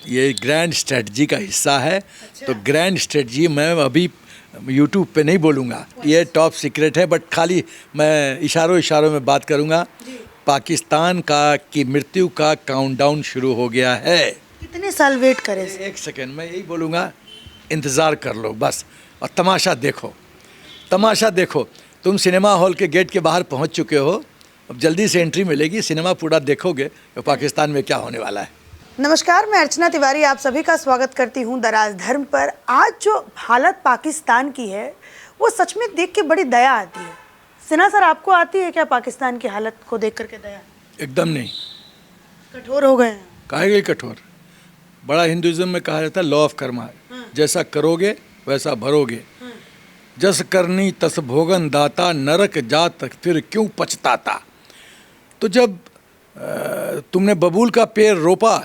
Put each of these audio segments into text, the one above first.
ये grand strategy का हिस्सा है। तो ग्रैंड स्ट्रेटजी मैं अभी यूट्यूब पे नहीं बोलूँगा, ये टॉप सीक्रेट है, बट खाली मैं इशारों में बात करूँगा। पाकिस्तान का की मृत्यु का काउंटडाउन शुरू हो गया है। कितने साल वेट करें? एक सेकेंड, मैं यही बोलूँगा, इंतज़ार कर लो बस और तमाशा देखो, तमाशा देखो। तुम सिनेमा हॉल के गेट के बाहर पहुँच चुके हो, अब जल्दी से एंट्री मिलेगी, सिनेमा पूरा देखोगे तो पाकिस्तान में क्या होने वाला है। नमस्कार, मैं अर्चना तिवारी आप सभी का स्वागत करती हूं दराज धर्म पर। आज जो हालत पाकिस्तान की है वो सच में देख के बड़ी दया आती है। सिन्हा सर, आपको आती है क्या पाकिस्तान की हालत को देख करके दया? एकदम नहीं। कठोर हो गए हैं। काहे गए कठोर? बड़ा हिंदुइज्म में कहा जाता है लॉ ऑफ कर्मा, जैसा करोगे वैसा भरोगे। जस करनी तस भोगन दाता, नरक जात फिर क्यों पछताता। तो जब तुमने बबूल का पेड़ रोपा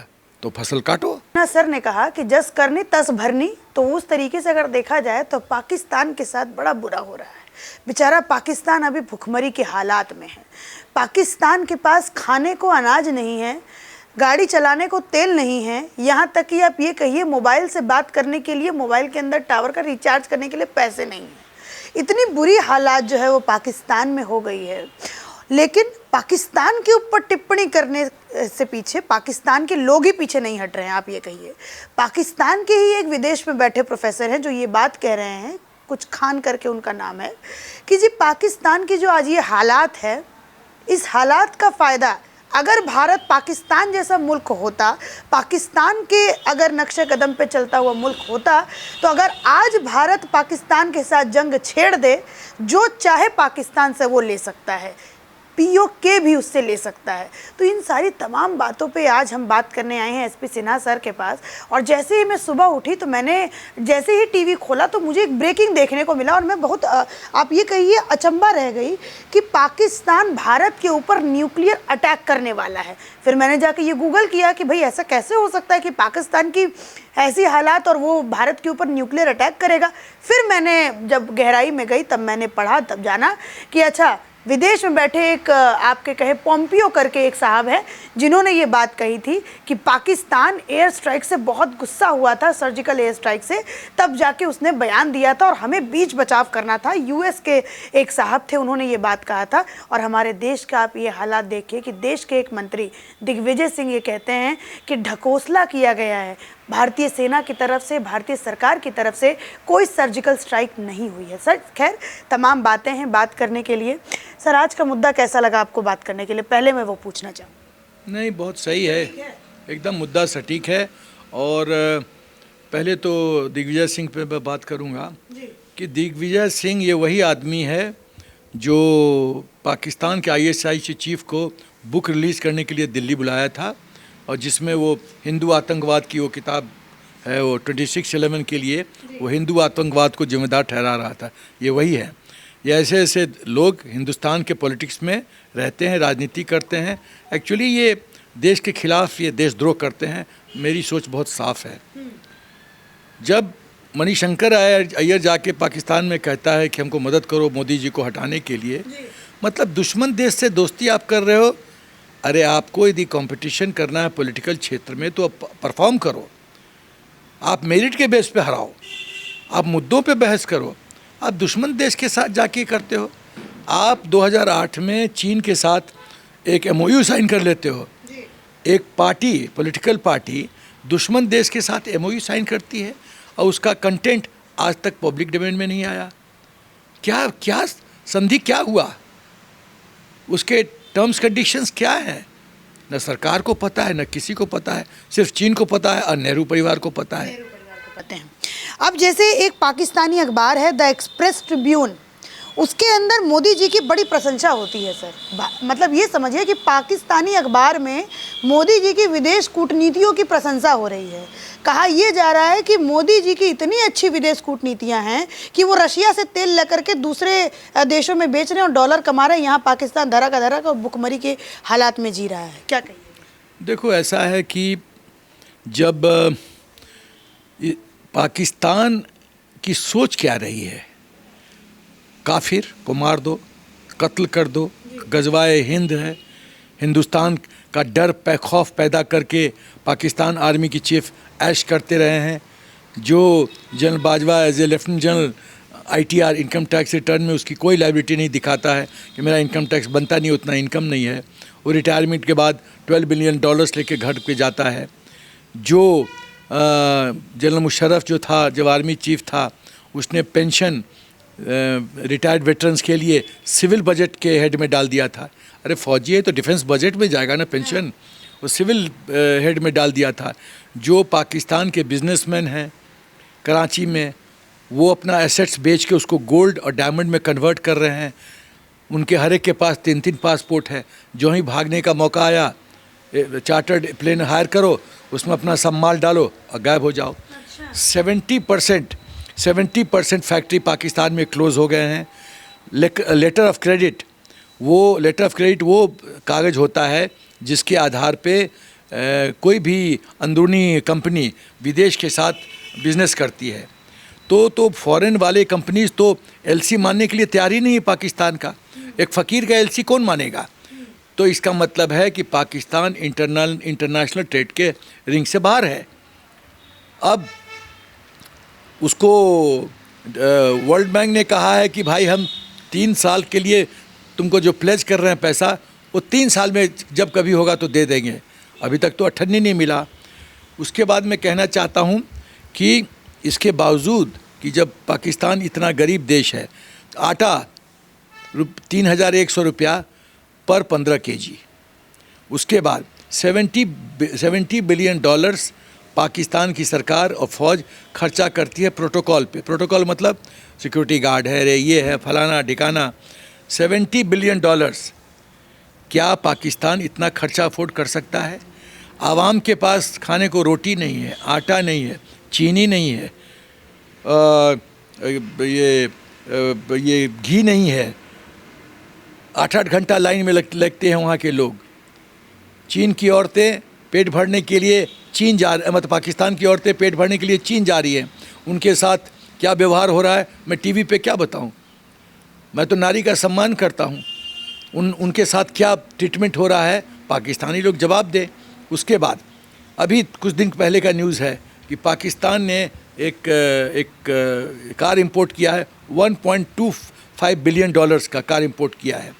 तो फसल काटो। ना सर ने कहा कि जस करनी तस भरनी, तो उस तरीके से अगर देखा जाए तो पाकिस्तान के साथ बड़ा बुरा हो रहा है। बेचारा पाकिस्तान अभी भुखमरी के हालात में है। पाकिस्तान के पास खाने को अनाज नहीं है, गाड़ी चलाने को तेल नहीं है, यहाँ तक कि आप ये कहिए मोबाइल से बात करने के लिए मोबाइल के अंदर टावर का रिचार्ज करने के लिए पैसे नहीं हैं। इतनी बुरी हालात जो है वो पाकिस्तान में हो गई है। लेकिन पाकिस्तान के ऊपर टिप्पणी करने से पीछे पाकिस्तान के लोग ही पीछे नहीं हट रहे हैं। आप ये कहिए, पाकिस्तान के ही एक विदेश में बैठे प्रोफेसर हैं जो ये बात कह रहे हैं, कुछ खान करके उनका नाम है, कि जी पाकिस्तान की जो आज ये हालात है, इस हालात का फ़ायदा अगर भारत पाकिस्तान जैसा मुल्क होता, पाकिस्तान के अगर नक्शे कदम पे चलता हुआ मुल्क होता, तो अगर आज भारत पाकिस्तान के साथ जंग छेड़ दे, जो चाहे पाकिस्तान से वो ले सकता है, पीओके भी उससे ले सकता है। तो इन सारी तमाम बातों पे आज हम बात करने आए हैं एसपी सिन्हा सर के पास। और जैसे ही मैं सुबह उठी तो मैंने जैसे ही टीवी खोला तो मुझे एक ब्रेकिंग देखने को मिला और मैं बहुत आप ये कहिए अचंभा रह गई कि पाकिस्तान भारत के ऊपर न्यूक्लियर अटैक करने वाला है। फिर मैंने जाके ये गूगल किया कि भाई ऐसा कैसे हो सकता है कि पाकिस्तान की ऐसी हालात और वो भारत के ऊपर न्यूक्लियर अटैक करेगा। फिर मैंने जब गहराई में गई तब मैंने पढ़ा, तब जाना कि अच्छा, विदेश में बैठे एक आपके कहे पोम्पियो करके एक साहब है जिन्होंने ये बात कही थी कि पाकिस्तान एयर स्ट्राइक से बहुत गुस्सा हुआ था, सर्जिकल एयर स्ट्राइक से, तब जाके उसने बयान दिया था और हमें बीच बचाव करना था। यूएस के एक साहब थे, उन्होंने ये बात कहा था। और हमारे देश का आप ये हालात देखिए कि देश के एक मंत्री दिग्विजय सिंह ये कहते हैं कि ढकोसला किया गया है। भारतीय सेना की तरफ से, भारतीय सरकार की तरफ से कोई सर्जिकल स्ट्राइक नहीं हुई है। सर खैर तमाम बातें हैं बात करने के लिए। सर आज का मुद्दा कैसा लगा आपको बात करने के लिए, पहले मैं वो पूछना चाहूँ। नहीं, बहुत सही है, एकदम मुद्दा सटीक है। और पहले तो दिग्विजय सिंह पे मैं बात करूँगा कि दिग्विजय सिंह ये वही आदमी है जो पाकिस्तान के आईएसआई के चीफ को बुक रिलीज़ करने के लिए दिल्ली बुलाया था, और जिसमें वो हिंदू आतंकवाद की वो किताब है, वो 26/11 के लिए वो हिंदू आतंकवाद को जिम्मेदार ठहरा रहा था। ये वही है। ये ऐसे ऐसे लोग हिंदुस्तान के पॉलिटिक्स में रहते हैं, राजनीति करते हैं। एक्चुअली ये देश के खिलाफ ये देशद्रोह करते हैं। मेरी सोच बहुत साफ है। जब मणिशंकर अय्यर जाके पाकिस्तान में कहता है कि हमको मदद करो मोदी जी को हटाने के लिए, मतलब दुश्मन देश से दोस्ती आप कर रहे हो। अरे आपको यदि कंपटीशन करना है पॉलिटिकल क्षेत्र में तो परफॉर्म करो, आप मेरिट के बेस पे हराओ, आप मुद्दों पे बहस करो। आप दुश्मन देश के साथ जाके करते हो। आप 2008 में चीन के साथ एक एमओयू साइन कर लेते हो। एक पार्टी, पॉलिटिकल पार्टी दुश्मन देश के साथ एमओयू साइन करती है और उसका कंटेंट आज तक पब्लिक डोमेन में नहीं आया। क्या संधि क्या हुआ, उसके टर्म्स कंडीशंस क्या हैं, न सरकार को पता है, न किसी को पता है। सिर्फ चीन को पता है और नेहरू परिवार को पता है। अब जैसे एक पाकिस्तानी अखबार है द एक्सप्रेस ट्रिब्यून, उसके अंदर मोदी जी की बड़ी प्रशंसा होती है सर। मतलब ये समझिए कि पाकिस्तानी अखबार में मोदी जी की विदेश कूटनीतियों की प्रशंसा हो रही है। कहा यह जा रहा है कि मोदी जी की इतनी अच्छी विदेश कूटनीतियां हैं कि वो रशिया से तेल लेकर के दूसरे देशों में बेच रहे हैं और डॉलर कमा रहे हैं। यहाँ पाकिस्तान धरा का भुखमरी के हालात में जी रहा है। क्या कहिए? देखो, ऐसा है कि जब पाकिस्तान की सोच क्या रही है, काफिर को मार दो, कत्ल कर दो, गजवाए हिंद है, हिंदुस्तान का डर खौफ पैदा करके पाकिस्तान आर्मी की चीफ ऐश करते रहे हैं। जो general Bajwa as a lieutenant general ITR income tax return में उसकी कोई लायबिलिटी नहीं दिखाता है कि मेरा इनकम टैक्स बनता नहीं, उतना इनकम नहीं है। वो रिटायरमेंट के बाद $12 बिलियन लेके घर पे जाता है। जो जनरल मुशर्रफ जो था, जब आर्मी चीफ था, उसने पेंशन रिटायर्ड वेटरन्स के लिए सिविल बजट के हेड में डाल दिया था। अरे फौजी है तो डिफेंस बजट में जाएगा ना पेंशन, वो सिविल हेड में डाल दिया था। जो पाकिस्तान के बिजनेसमैन हैं कराची में, वो अपना एसेट्स बेच के उसको गोल्ड और डायमंड में कन्वर्ट कर रहे हैं। उनके हर एक के पास 3-3 पासपोर्ट है। जो ही भागने का मौका आया, चार्टर्ड प्लेन हायर करो, उसमें अपना सब माल डालो और गायब हो जाओ। 70% फैक्ट्री पाकिस्तान में क्लोज़ हो गए हैं। लेटर ऑफ क्रेडिट वो कागज़ होता है जिसके आधार पे कोई भी अंदरूनी कंपनी विदेश के साथ बिजनेस करती है तो फॉरेन वाले कंपनीज तो LC मानने के लिए तैयार ही नहीं है पाकिस्तान का। एक फ़कीर का LC कौन मानेगा? तो इसका मतलब है कि पाकिस्तान इंटरनेशनल ट्रेड के रिंग से बाहर है। अब उसको वर्ल्ड बैंक ने कहा है कि भाई हम 3 साल के लिए तुमको जो प्लेज कर रहे हैं पैसा, वो 3 साल में जब कभी होगा तो दे देंगे। अभी तक तो अठन्नी नहीं मिला। उसके बाद मैं कहना चाहता हूँ कि इसके बावजूद कि जब पाकिस्तान इतना गरीब देश है, आटा 3,100 रुपया पर 15 kg। उसके बाद $70 बिलियन पाकिस्तान की सरकार और फ़ौज खर्चा करती है प्रोटोकॉल पे। प्रोटोकॉल मतलब सिक्योरिटी गार्ड है, रे ये है, फलाना ठिकाना। $70 बिलियन। क्या पाकिस्तान इतना खर्चा अफोर्ड कर सकता है? आवाम के पास खाने को रोटी नहीं है, आटा नहीं है, चीनी नहीं है, ये घी नहीं है। 8-8 घंटा लाइन में लगते हैं वहाँ के लोग। चीन की औरतें पेट भरने के लिए मतलब पाकिस्तान की औरतें पेट भरने के लिए चीन जा रही हैं। उनके साथ क्या व्यवहार हो रहा है मैं टीवी पे क्या बताऊं? मैं तो नारी का सम्मान करता हूं। उनके साथ क्या ट्रीटमेंट हो रहा है पाकिस्तानी लोग जवाब दें। उसके बाद अभी कुछ दिन पहले का न्यूज़ है कि पाकिस्तान ने एक कार इंपोर्ट किया है। $1.25 बिलियन का कार इंपोर्ट किया है।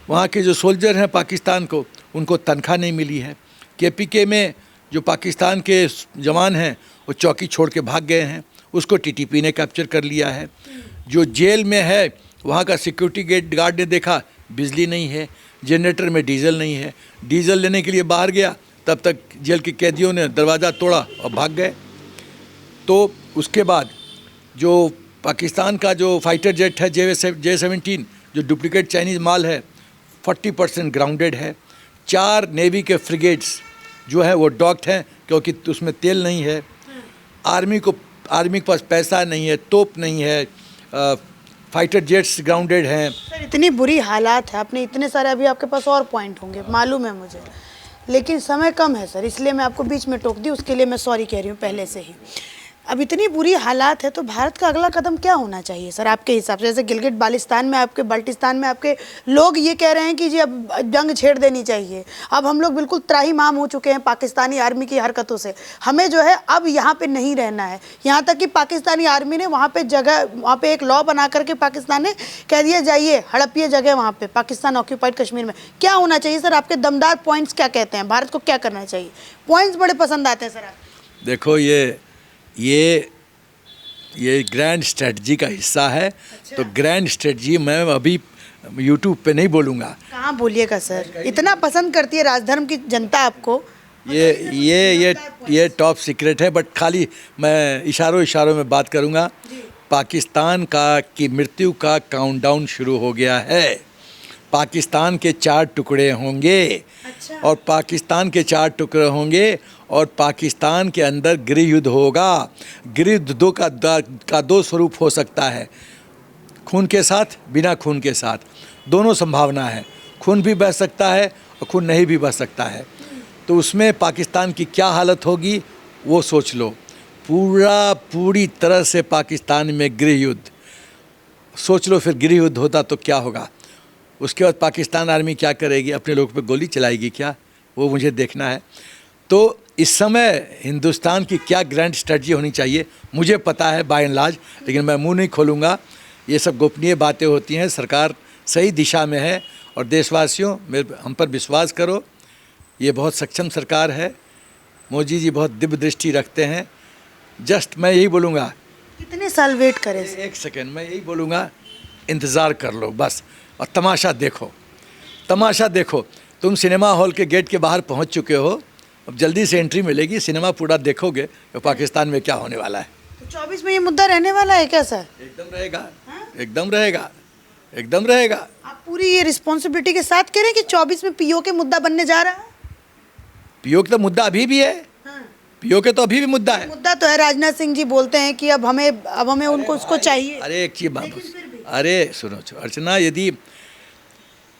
वहाँ के जो सोल्जर हैं पाकिस्तान को, उनको तनख्वाह नहीं मिली है। KPK में जो पाकिस्तान के जवान हैं वो चौकी छोड़ के भाग गए हैं, उसको TTP ने कैप्चर कर लिया है। जो जेल में है वहाँ का सिक्योरिटी गार्ड ने देखा बिजली नहीं है, जनरेटर में डीजल नहीं है। डीजल लेने के लिए बाहर गया, तब तक जेल के कैदियों ने दरवाज़ा तोड़ा और भाग गए। तो उसके बाद जो पाकिस्तान का जो फाइटर जेट है J-17 जो डुप्लीकेट चाइनीज़ माल है, 40% ग्राउंडेड है। 4 नेवी के फ्रिगेट्स जो है वो डॉक्ड हैं क्योंकि उसमें तेल नहीं है। आर्मी के पास पैसा नहीं है, तोप नहीं है, फाइटर जेट्स ग्राउंडेड हैं। सर इतनी बुरी हालात है, आपने इतने सारे, अभी आपके पास और पॉइंट होंगे मालूम है मुझे, लेकिन समय कम है सर, इसलिए मैं आपको बीच में टोक दी, उसके लिए मैं सॉरी कह रही हूँ पहले से ही। अब इतनी बुरी हालात है तो भारत का अगला कदम क्या होना चाहिए सर आपके हिसाब से? जैसे गिलगिट बाल्टिस्तान में आपके लोग ये कह रहे हैं कि जी अब जंग छेड़ देनी चाहिए। अब हम लोग बिल्कुल त्राहिमाम हो चुके हैं पाकिस्तानी आर्मी की हरकतों से। हमें जो है अब यहाँ पे नहीं रहना है। यहाँ तक कि पाकिस्तानी आर्मी ने वहाँ पे एक लॉ बना करके पाकिस्तान ने कह दिया जाइए हड़पिए जगह वहाँ पे पाकिस्तान ऑक्यूपाइड कश्मीर में। क्या होना चाहिए सर? आपके दमदार पॉइंट्स क्या कहते हैं? भारत को क्या करना चाहिए? पॉइंट्स बड़े पसंद आते हैं सर आप। देखो ये ग्रैंड स्ट्रेटजी का हिस्सा है। अच्छा। तो ग्रैंड स्ट्रेटजी मैं अभी यूट्यूब पे नहीं बोलूँगा। कहाँ बोलिएगा सर, इतना पसंद करती है राजधर्म की जनता आपको। ये टॉप सीक्रेट है, बट खाली मैं इशारों में बात करूँगा। पाकिस्तान की मृत्यु का काउंटडाउन शुरू हो गया है। पाकिस्तान के 4 टुकड़े होंगे। अच्छा। और पाकिस्तान के 4 टुकड़े होंगे और पाकिस्तान के अंदर गृह युद्ध होगा। गृह युद्ध का 2 स्वरूप हो सकता है, खून के साथ, बिना खून के साथ। दोनों संभावना है, खून भी बह सकता है और खून नहीं भी बह सकता है। तो उसमें पाकिस्तान की क्या हालत होगी वो सोच लो। पूरी तरह से पाकिस्तान में गृह युद्ध सोच लो। फिर गृह युद्ध होता तो क्या होगा? उसके बाद पाकिस्तान आर्मी क्या करेगी? अपने लोगों पे गोली चलाएगी क्या? वो मुझे देखना है। तो इस समय हिंदुस्तान की क्या ग्रैंड स्ट्रेटजी होनी चाहिए मुझे पता है बाय एंड लार्ज, लेकिन मैं मुंह नहीं खोलूँगा। ये सब गोपनीय बातें होती हैं। सरकार सही दिशा में है और देशवासियों हम पर विश्वास करो, ये बहुत सक्षम सरकार है। मोदी जी बहुत दिव्य दृष्टि रखते हैं। जस्ट मैं यही बोलूँगा, कितने साल वेट करें सर? एक सेकेंड, मैं यही बोलूँगा, इंतज़ार कर लो बस और तमाशा देखो, तमाशा देखो। तुम सिनेमा हॉल के गेट के बाहर पहुँच चुके हो, अब जल्दी से एंट्री मिलेगी, सिनेमा पूरा देखोगे तो पाकिस्तान में क्या होने वाला है। तो 24 में ये मुद्दा रहने वाला है क्या सर? एकदम रहेगा, एकदम रहेगा, एकदम रहेगा। आप पूरी ये रिस्पॉन्सिबिलिटी के साथ कह रहे हैं कि 24 में पीओ के मुद्दा बनने जा रहा है? पीओ का मुद्दा अभी भी है, पीओ के तो अभी भी मुद्दा है। मुद्दा तो है, राजनाथ सिंह जी बोलते हैं कि अब हमें उनको उसको चाहिए। अरे एक चीज बाबू, अरे सुनो अर्चना, यदि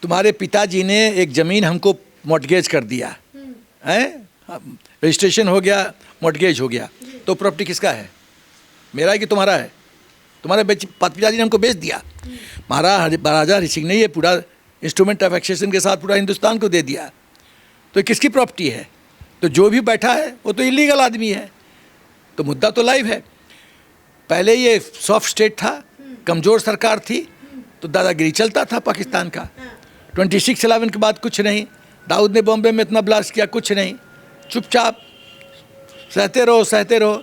तुम्हारे पिताजी ने एक ज़मीन हमको मॉर्टगेज कर दिया है, रजिस्ट्रेशन हो गया, मॉर्टगेज हो गया, तो प्रॉपर्टी किसका है? मेरा है कि तुम्हारा है? तुम्हारे पिताजी ने हमको बेच दिया। महाराजा हरि सिंह ने ये पूरा इंस्ट्रूमेंट ऑफ एक्सेशन के साथ पूरा हिंदुस्तान को दे दिया, तो ये किसकी प्रॉपर्टी है? तो जो भी बैठा है वो तो इलीगल आदमी है। तो मुद्दा तो लाइव है। पहले ये सॉफ्ट स्टेट था, कमज़ोर सरकार थी, तो दादागिरी चलता था पाकिस्तान का। 26/11 के बाद कुछ नहीं, दाऊद ने बॉम्बे में इतना ब्लास्ट किया, कुछ नहीं, चुपचाप सहते रहो।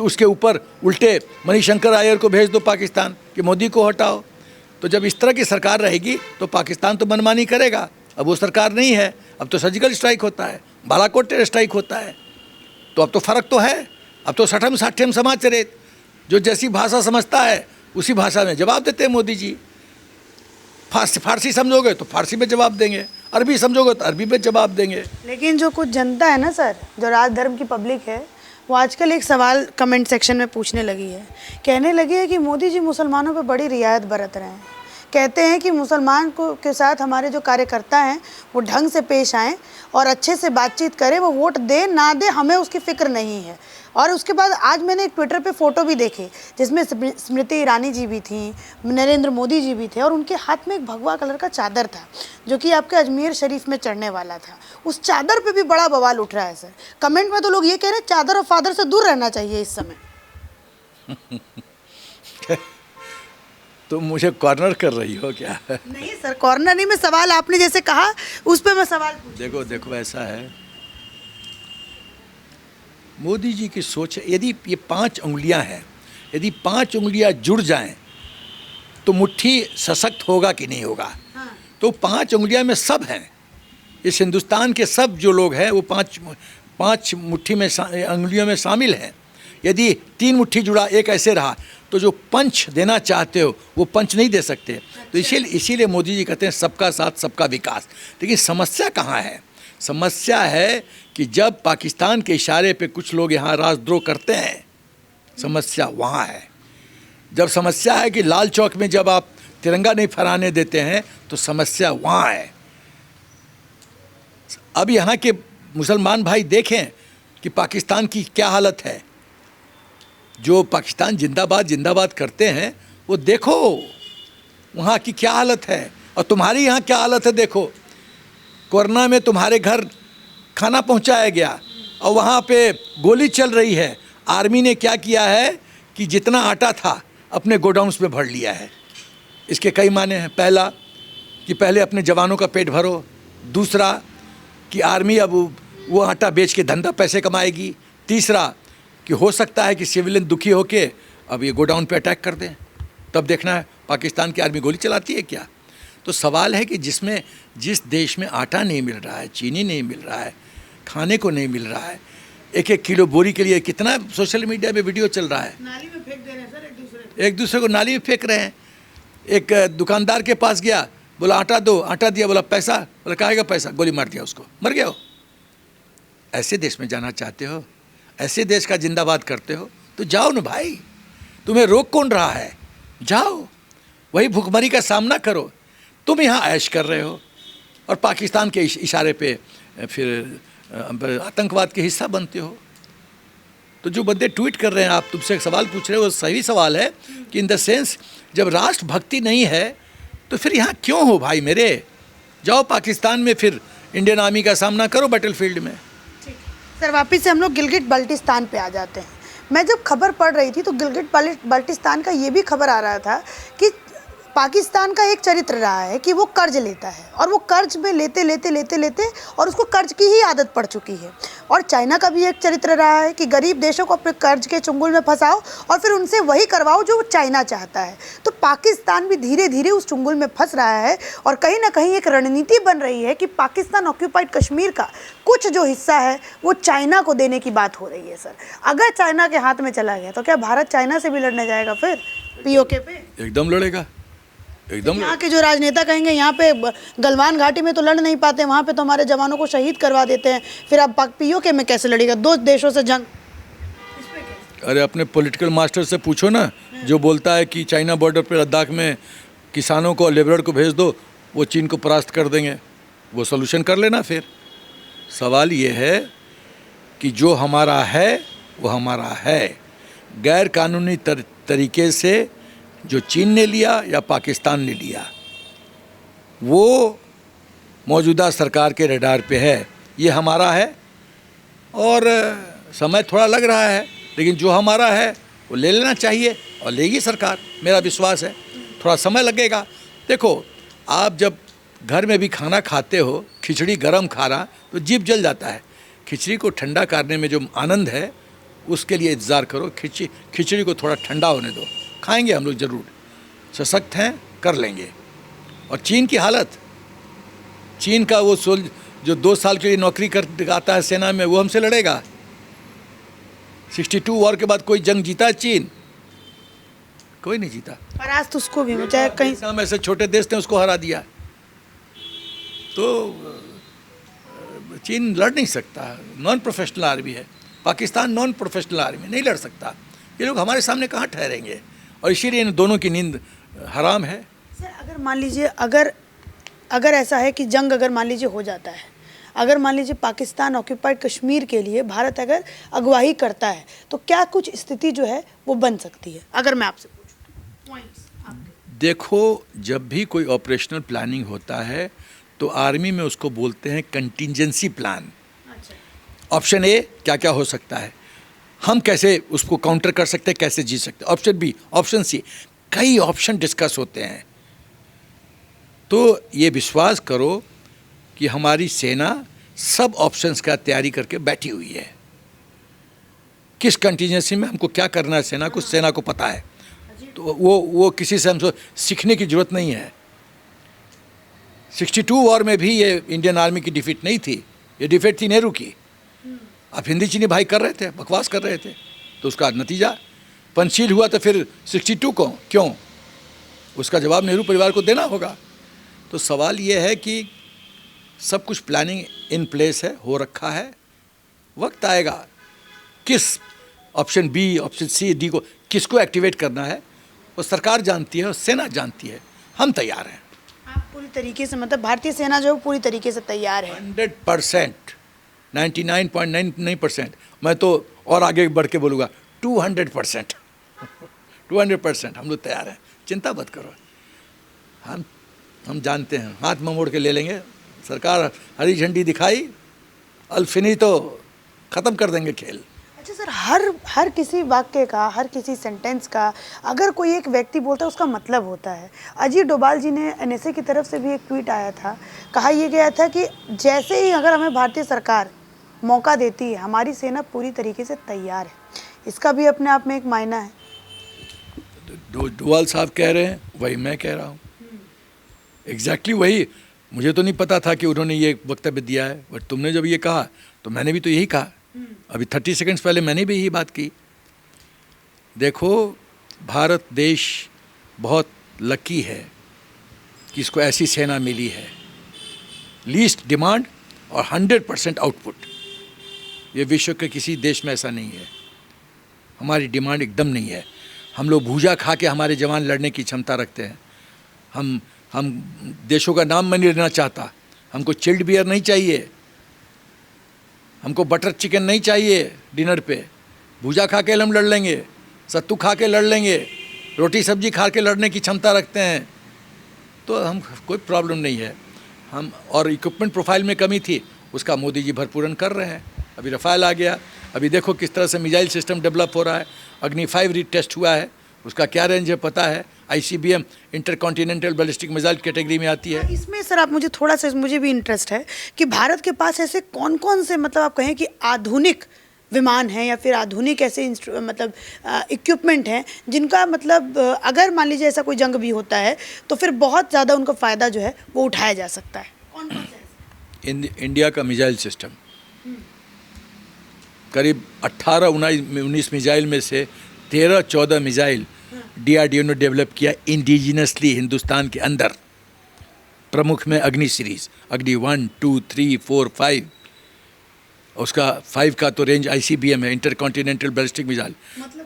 उसके ऊपर उल्टे मणिशंकर अय्यर को भेज दो पाकिस्तान कि मोदी को हटाओ। तो जब इस तरह की सरकार रहेगी तो पाकिस्तान तो मनमानी करेगा। अब वो सरकार नहीं है, अब तो सर्जिकल स्ट्राइक होता है, बालाकोट टेरर स्ट्राइक होता है। तो अब तो फ़र्क तो है, अब तो सठम साठ्यम समाज चरे, जो जैसी भाषा समझता है उसी भाषा में जवाब देते हैं मोदी जी। फारसी समझोगे तो फारसी में जवाब देंगे, अरबी समझोगे तो अरबी में जवाब देंगे। लेकिन जो कुछ जनता है ना सर, जो राज धर्म की पब्लिक है, वो आजकल एक सवाल कमेंट सेक्शन में पूछने लगी है, कहने लगी है कि मोदी जी मुसलमानों पे बड़ी रियायत बरत रहे हैं। कहते हैं कि मुसलमान को के साथ हमारे जो कार्यकर्ता हैं वो ढंग से पेश आएँ और अच्छे से बातचीत करें, वो वोट दे ना दे हमें उसकी फ़िक्र नहीं है। और उसके बाद आज मैंने एक ट्विटर पे फ़ोटो भी देखे जिसमें स्मृति ईरानी जी भी थी, नरेंद्र मोदी जी भी थे, और उनके हाथ में एक भगवा कलर का चादर था जो कि आपके अजमेर शरीफ में चढ़ने वाला था। उस चादर पे भी बड़ा बवाल उठ रहा है सर। कमेंट में तो लोग ये कह रहे हैं चादर और फादर से दूर रहना चाहिए इस समय। तुम मुझे कॉर्नर कर रही हो क्या? नहीं सर, कॉर्नर नहीं, मैं सवाल आपने जैसे कहा उस पर मैं सवाल पूछ। देखो ऐसा है, मोदी जी की सोच है, यदि ये 5 उंगलियां हैं, यदि 5 उंगलियां जुड़ जाएं तो मुट्ठी सशक्त होगा कि नहीं होगा? हाँ। तो 5 उंगलियां में सब हैं, इस हिंदुस्तान के सब जो लोग हैं वो 5 मुट्ठी में उंगलियों में शामिल हैं। यदि 3 मुट्ठी जुड़ा, एक ऐसे रहा, तो जो पंच देना चाहते हो वो पंच नहीं दे सकते। तो इसीलिए मोदी जी कहते हैं सबका साथ सबका विकास। लेकिन समस्या कहाँ है? समस्या है कि जब पाकिस्तान के इशारे पे कुछ लोग यहाँ राजद्रोह करते हैं, समस्या वहाँ है। जब समस्या है कि लाल चौक में जब आप तिरंगा नहीं फहराने देते हैं तो समस्या वहाँ है। अब यहाँ के मुसलमान भाई देखें कि पाकिस्तान की क्या हालत है। जो पाकिस्तान जिंदाबाद जिंदाबाद करते हैं वो देखो वहाँ की क्या हालत है, और तुम्हारी यहाँ क्या हालत है देखो। कोरोना में तुम्हारे घर खाना पहुँचाया गया और वहाँ पे गोली चल रही है। आर्मी ने क्या किया है कि जितना आटा था अपने गोडाउन्स में भर लिया है। इसके कई माने हैं। पहला कि पहले अपने जवानों का पेट भरो, दूसरा कि आर्मी अब वो आटा बेच के धंधा पैसे कमाएगी, तीसरा कि हो सकता है कि सिविलियन दुखी होके अब ये गोडाउन पे अटैक कर दें, तब देखना है पाकिस्तान की आर्मी गोली चलाती है क्या। तो सवाल है कि जिस देश में आटा नहीं मिल रहा है, चीनी नहीं मिल रहा है, खाने को नहीं मिल रहा है, 1-1 किलो बोरी के लिए कितना सोशल मीडिया में वीडियो चल रहा है, नाली में फेंक दे रहे हैं सर, एक दूसरे को नाली में फेंक रहे हैं। एक दुकानदार के पास गया, बोला आटा दो, आटा दिया, बोला पैसा, बोला कहेगा पैसा, गोली मार दिया उसको, मर गया हो। ऐसे देश में जाना चाहते हो, ऐसे देश का जिंदाबाद करते हो तो जाओ ना भाई, तुम्हें रोक कौन रहा है? जाओ, वही भुखमरी का सामना करो। तुम यहाँ ऐश कर रहे हो और पाकिस्तान के इशारे पे फिर आतंकवाद के हिस्सा बनते हो। तो जो बंदे ट्वीट कर रहे हैं, आप तुमसे एक सवाल पूछ रहे हो, वो सही सवाल है कि इन द सेंस जब राष्ट्रभक्ति नहीं है तो फिर यहाँ क्यों हो भाई मेरे? जाओ पाकिस्तान में फिर इंडियन आर्मी का सामना करो बैटलफील्ड में। सर वापिस से हम लोग गिलगिट बाल्टिस्तान पे आ जाते हैं। मैं जब खबर पढ़ रही थी तो गिलगिट बाल्टिस्तान का ये भी खबर आ रहा था कि पाकिस्तान का एक चरित्र रहा है कि वो कर्ज लेता है और वो कर्ज में लेते लेते लेते लेते और उसको कर्ज की ही आदत पड़ चुकी है। और चाइना का भी एक चरित्र रहा है कि गरीब देशों को अपने कर्ज के चुंगल में फंसाओ और फिर उनसे वही करवाओ जो चाइना चाहता है। तो पाकिस्तान भी धीरे धीरे उस चुंगल में फंस रहा है और कहीं ना कहीं एक रणनीति बन रही है कि पाकिस्तान ऑक्यूपाइड कश्मीर का कुछ जो हिस्सा है वो चाइना को देने की बात हो रही है। सर अगर चाइना के हाथ में चला गया तो क्या भारत चाइना से भी लड़ने जाएगा फिर पीओके पे? एकदम लड़ेगा, एकदम। यहाँ के जो राजनेता कहेंगे यहाँ पे गलवान घाटी में तो लड़ नहीं पाते, वहाँ पे तो हमारे जवानों को शहीद करवा देते हैं, फिर अब पीओके में कैसे लड़ेगा? दो देशों से जंग। अरे अपने पॉलिटिकल मास्टर से पूछो ना, जो बोलता है कि चाइना बॉर्डर पे लद्दाख में किसानों को लेबर को भेज दो, वो चीन को परास्त कर देंगे, वो सोल्यूशन कर लेना। फिर सवाल ये है कि जो हमारा है वो हमारा है। गैर कानूनी तरीके से जो चीन ने लिया या पाकिस्तान ने लिया, वो मौजूदा सरकार के रडार पे है, ये हमारा है। और समय थोड़ा लग रहा है, लेकिन जो हमारा है वो ले लेना चाहिए और लेगी सरकार, मेरा विश्वास है। थोड़ा समय लगेगा। देखो, आप जब घर में भी खाना खाते हो, खिचड़ी गरम खाना, तो जीभ जल जाता है। खिचड़ी को ठंडा करने में जो आनंद है उसके लिए इंतज़ार करो। खिचड़ी को थोड़ा ठंडा होने दो, खाएंगे हम लोग ज़रूर। सशक्त हैं, कर लेंगे। और चीन की हालत, चीन का वो जो 2 साल के लिए नौकरी कर आता है सेना में, वो हमसे लड़ेगा। 62 वॉर के बाद कोई जंग जीता है चीन? कोई नहीं जीता। पर आज तो उसको भी चाहे कहीं हम ऐसे छोटे देश ने उसको हरा दिया। तो चीन लड़ नहीं सकता, नॉन प्रोफेशनल आर्मी है। पाकिस्तान नॉन प्रोफेशनल आर्मी, नहीं लड़ सकता। ये लोग हमारे सामने कहाँ ठहरेंगे? और इसीलिए इन दोनों की नींद हराम है। सर अगर मान लीजिए अगर ऐसा है कि जंग अगर मान लीजिए हो जाता है, अगर मान लीजिए पाकिस्तान ऑक्यूपाइड कश्मीर के लिए भारत अगर अगुवाई करता है, तो क्या कुछ स्थिति जो है वो बन सकती है? अगर मैं आपसे पूछूं देखो, जब भी कोई ऑपरेशनल प्लानिंग होता है तो आर्मी में उसको बोलते हैं कंटिजेंसी प्लान। ऑप्शन ए क्या क्या हो सकता है, हम कैसे उसको काउंटर कर सकते हैं, कैसे जीत सकते हैं। ऑप्शन बी, ऑप्शन सी, कई ऑप्शन डिस्कस होते हैं। तो ये विश्वास करो कि हमारी सेना सब ऑप्शंस का तैयारी करके बैठी हुई है। किस कंटिजेंसी में हमको क्या करना है, सेना को पता है। तो वो किसी से हमको सीखने की जरूरत नहीं है। 62 वॉर में भी ये इंडियन आर्मी की डिफीट नहीं थी, ये डिफीट थी नेहरू की। अब हिंदी चीनी भाई कर रहे थे, बकवास कर रहे थे, तो उसका नतीजा पंचशील हुआ। तो फिर 62 को क्यों, उसका जवाब नेहरू परिवार को देना होगा। तो सवाल ये है कि सब कुछ प्लानिंग इन प्लेस है, हो रखा है। वक्त आएगा किस option B, option C, D को किसको एक्टिवेट करना है, वो सरकार जानती है और सेना जानती है। हम तैयार हैं। आप पूरी तरीके से, मतलब भारतीय सेना जो है पूरी तरीके से तैयार है। 100%, 99.99%। मैं तो और आगे बढ़ के बोलूँगा 200%। 200% हम लोग तैयार हैं, चिंता मत करो। हम जानते हैं, हाथ में मोड़ के ले लेंगे। सरकार हरी झंडी दिखाई, अल्फिनी तो ख़त्म कर देंगे खेल। अच्छा सर, हर किसी वाक्य का, हर किसी सेंटेंस का अगर कोई एक व्यक्ति बोलता है उसका मतलब होता है। अजीत डोभाल जी ने एनएसए की तरफ से भी एक ट्वीट आया था, कहा यह गया था कि जैसे ही अगर हमें भारतीय सरकार मौका देती है, हमारी सेना पूरी तरीके से तैयार है। इसका भी अपने आप में एक मायना है। डोभाल साहब कह रहे हैं, वही मैं कह रहा हूँ। एग्जैक्टली वही। मुझे तो नहीं पता था कि उन्होंने ये वक्तव्य दिया है, बट तुमने जब ये कहा तो मैंने भी तो यही कहा। अभी 30 सेकंड्स पहले मैंने भी यही बात की। देखो, भारत देश बहुत लकी है कि इसको ऐसी सेना मिली है, लीस्ट डिमांड और 100% आउटपुट। ये विश्व के किसी देश में ऐसा नहीं है। हमारी डिमांड एकदम नहीं है। हम लोग भूजा खा के हमारे जवान लड़ने की क्षमता रखते हैं। हम देशों का नाम मैं नहीं लेना चाहता। हमको चिल्ड बियर नहीं चाहिए, हमको बटर चिकन नहीं चाहिए डिनर पे। भूजा खा के हम लड़ लेंगे, सत्तू खा के लड़ लेंगे, रोटी सब्जी खा के लड़ने की क्षमता रखते हैं। तो हम कोई प्रॉब्लम नहीं है। हम और इक्विपमेंट प्रोफाइल में कमी थी, उसका मोदी जी भरपूरन कर रहे हैं। अभी रफ़ाल आ गया, अभी देखो किस तरह से मिसाइल सिस्टम डेवलप हो रहा है। अग्नि 5 रीटेस्ट हुआ है, उसका क्या रेंज है पता है। ICBM intercontinental ballistic missile category में आती है। इसमें सर आप मुझे भी इंटरेस्ट है कि भारत के पास ऐसे कौन कौन से मतलब आप कहें कि आधुनिक विमान हैं या फिर आधुनिक ऐसे मतलब इक्विपमेंट हैं जिनका मतलब अगर मान लीजिए ऐसा कोई जंग भी होता है तो फिर बहुत ज़्यादा उनका फ़ायदा जो है वो उठाया जा सकता है। कौन कौन से? इंडिया का मिसाइल सिस्टम करीब 18-19 मिसाइल में से 13-14 मिसाइल DRDO ने डेवलप किया इंडिजिनसली हिंदुस्तान के अंदर। प्रमुख में अग्नि सीरीज, अग्नि 1, 2, 3, 4, 5। उसका 5 का तो रेंज ICBM है, इंटरकॉन्टिनेंटल बैलिस्टिक मिसाइल।